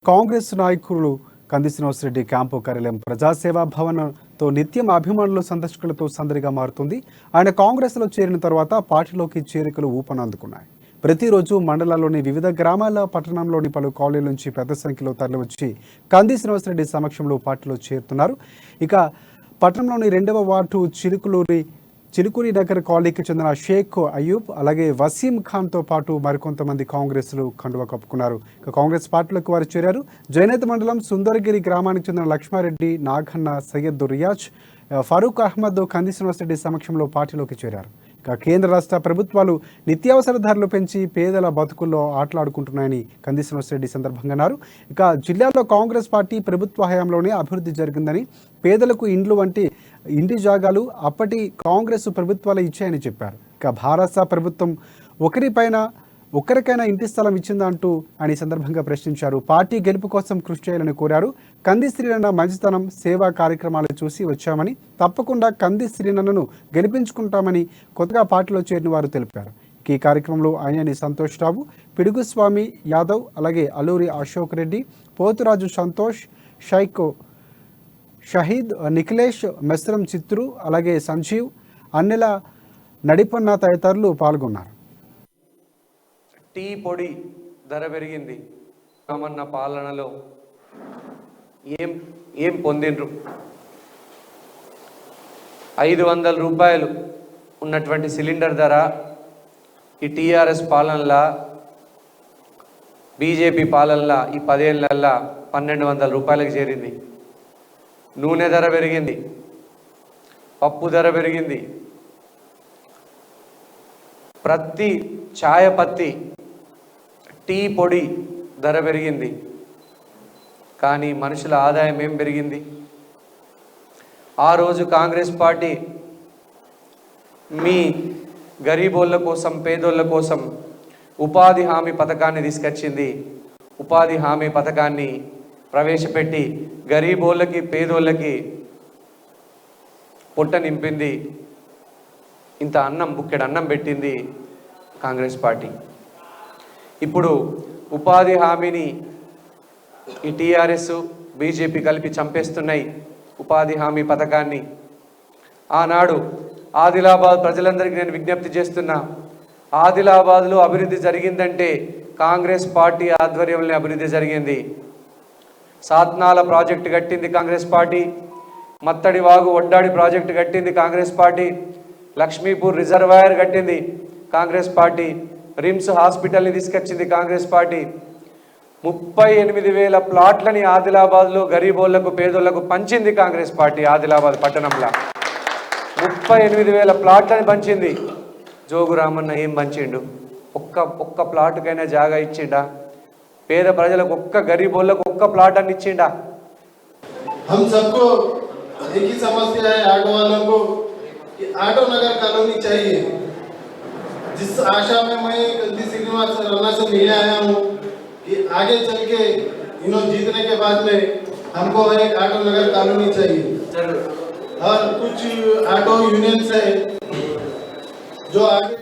కాంగ్రెస్ నాయకులు కంది శ్రీనివాసరెడ్డి క్యాంపు కార్యాలయం ప్రజాసేవా భవన్తో నిత్యం అభిమానులు సందర్శకులతో సందడిగా మారుతుంది. ఆయన కాంగ్రెస్లో చేరిన తర్వాత పార్టీలోకి చేరికలు ఊపనందుకున్నాయి. ప్రతిరోజు మండలాల్లోని వివిధ గ్రామాల పట్టణంలోని పలు కాలనీల నుంచి పెద్ద సంఖ్యలో తరలివచ్చి కంది శ్రీనివాసరెడ్డి సమక్షంలో పార్టీలో చేరుతున్నారు. ఇక పట్టణంలోని 2వ వార్డు చిలుకూరి నగర్ కాలనీకి చెందిన షేక్ అయ్యూబ్ అలాగే వసీం ఖాన్తో పాటు మరికొంతమంది కాంగ్రెస్లు కండువా కప్పుకున్నారు. ఇక కాంగ్రెస్ పార్టీలోకి వారు చేరారు. జైనత్ మండలం సుందరగిరి గ్రామానికి చెందిన లక్ష్మారెడ్డి, నాగన్న, సయ్యద్ రియాజ్, ఫరూక్ అహ్మద్ కంది శ్రీనివాసరెడ్డి సమక్షంలో పార్టీలోకి చేరారు. ఇక కేంద్ర రాష్ట్ర ప్రభుత్వాలు నిత్యావసర ధరలు పెంచి పేదల బతుకుల్లో ఆటలాడుకుంటున్నాయని కంది శ్రీనివాసరెడ్డి సందర్భంగా అన్నారు. ఇక జిల్లాలో కాంగ్రెస్ పార్టీ ప్రభుత్వ హయాంలోనే అభివృద్ధి జరిగిందని, పేదలకు ఇండ్లు వంటి ఇంటి జాగాలు అప్పటి కాంగ్రెస్ ప్రభుత్వాలు ఇచ్చాయని చెప్పారు. ఇక భారత ప్రభుత్వం ఒక్కరికైనా ఇంటి స్థలం ఇచ్చిందా అంటూ ఆయన సందర్భంగా ప్రశ్నించారు. పార్టీ గెలుపు కోసం కృషి చేయాలని కోరారు. కంది శ్రీనన్న మంచితనం, సేవా కార్యక్రమాలు చూసి వచ్చామని, తప్పకుండా కంది శ్రీనన్నను గెలిపించుకుంటామని కొత్తగా పార్టీలో చేరిన వారు తెలిపారు. ఈ కార్యక్రమంలో ఆయనని సంతోష్ రావు, పిడుగుస్వామి యాదవ్, అలాగే అల్లూరి అశోక్ రెడ్డి, పోతురాజు సంతోష్, షహీద్, నిఖిలేష్, మెస్రం చిత్రు, అలాగే సంజీవ్, అన్నెల నడిపన్న తదితరులు పాల్గొన్నారు. టీ పొడి ధర పెరిగింది. రామన్న పాలనలో ఏం పొందిండ్రు? 500 రూపాయలు ఉన్నటువంటి సిలిండర్ ధర ఈ టీఆర్ఎస్ పాలనలా, బీజేపీ పాలనలా ఈ 10 ఏళ్ళల్లో 1200 రూపాయలకు చేరింది. నూనె ధర పెరిగింది, పప్పు ధర పెరిగింది, ప్రతి ఛాయ పత్తి, టీ పొడి ధర పెరిగింది. కానీ మనుషుల ఆదాయం ఏం పెరిగింది? ఆ రోజు కాంగ్రెస్ పార్టీ మీ గరీబోళ్ళ కోసం, పేదోళ్ళ కోసం ఉపాధి హామీ పథకాన్ని తీసుకొచ్చింది. ఉపాధి హామీ పథకాన్ని ప్రవేశపెట్టి గరీబోళ్ళకి, పేదోళ్ళకి పొట్ట నింపింది. ఇంత అన్నం, బుక్కెడు అన్నం పెట్టింది కాంగ్రెస్ పార్టీ. ఇప్పుడు ఉపాధి హామీని ఈ టీఆర్ఎస్, బీజేపీ కలిపి చంపేస్తున్నాయి ఉపాధి హామీ పథకాన్ని. ఆనాడు ఆదిలాబాద్ ప్రజలందరికీ నేను విజ్ఞప్తి చేస్తున్నా, ఆదిలాబాద్లో అభివృద్ధి జరిగిందంటే కాంగ్రెస్ పార్టీ ఆధ్వర్యంలో అభివృద్ధి జరిగింది. సాత్నాల ప్రాజెక్టు కట్టింది కాంగ్రెస్ పార్టీ, మత్తడి వాగు ఒడ్డాడి ప్రాజెక్టు కట్టింది కాంగ్రెస్ పార్టీ, లక్ష్మీపూర్ రిజర్వాయర్ కట్టింది కాంగ్రెస్ పార్టీ, రిమ్స్ హాస్పిటల్ని తీసుకొచ్చింది కాంగ్రెస్ పార్టీ. 38,000 ప్లాట్లని ఆదిలాబాద్లో గరీబోళ్లకు, పేదోళ్లకు పంచింది కాంగ్రెస్ పార్టీ. ఆదిలాబాద్ పట్టణంలో 38,000 ప్లాట్లని పంచింది. జోగు రామన్న ఏం పంచిండు? ఒక్క ప్లాటుకైనా జాగా ఇచ్చిండా? పేద ప్రజలకు, గరీబోళ్లకు ఒక్క ప్లాట్ అని ఇచ్చిండా? हम सबको एक ही समस्या है, ऑटो वालों को ऑटो नगर कॉलोनी चाहिए। जिस आशा में मैं कंदी श्रीनिवास रन्ना से मिलने आया हूँ कि आगे चल के जीतने के बाद में हमको एक ऑटो नगर कॉलोनी चाहिए। और कुछ ऑटो यूनियंस है जो आगे